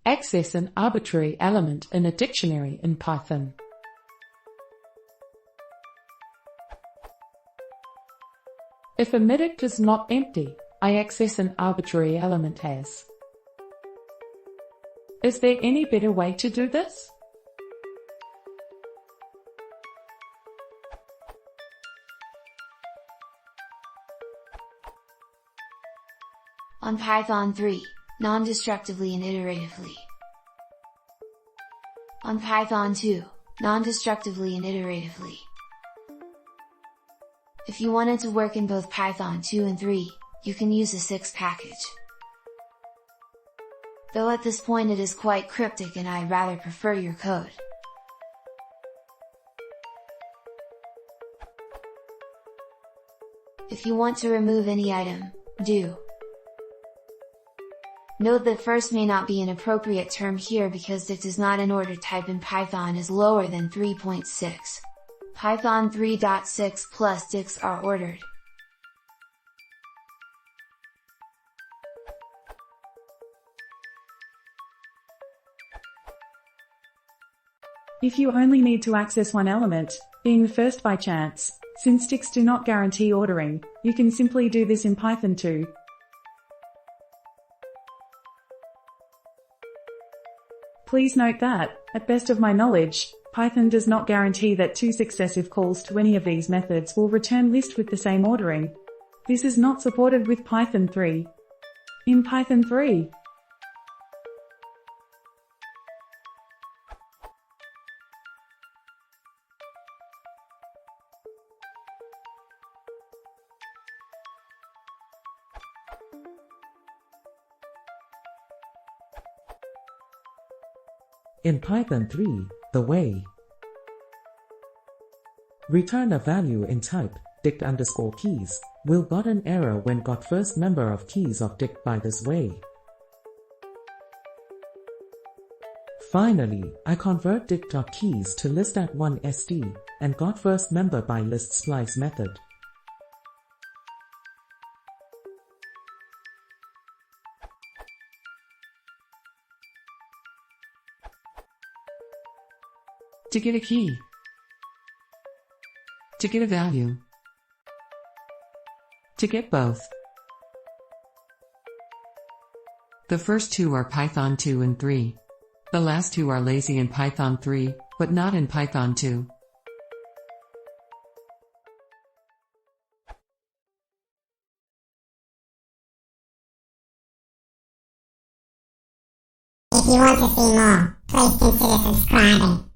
Access an arbitrary element in a dictionary in Python. If a midict is not empty, I access an arbitrary element as. Is there any better way to do this? On Python 3, non-destructively and iteratively. On Python 2, non-destructively and iteratively. If you wanted to work in both Python 2 and 3, you can use a 6 package. Though at this point it is quite cryptic and I'd rather prefer your code. If you want to remove any item, do. Note that first may not be an appropriate term here because dict is not an order type in Python is lower than 3.6. Python 3.6 plus dicts are ordered. If you only need to access one element, being the first by chance, since dicts do not guarantee ordering, you can simply do this in Python 2. Please note that, at best of my knowledge, Python does not guarantee that 2 successive calls to any of these methods will return list with the same ordering. This is not supported with Python 3. In Python 3, In Python 3, the way return a value in type dict_keys will got an error when got first member of keys of dict by this way. Finally, I convert dict.keys to list at 1st and got first member by list splice method. To get a key. To get a value. To get both. The first two are Python 2 and 3. The last two are lazy in Python 3, but not in Python 2. If you want to see more, please consider subscribing.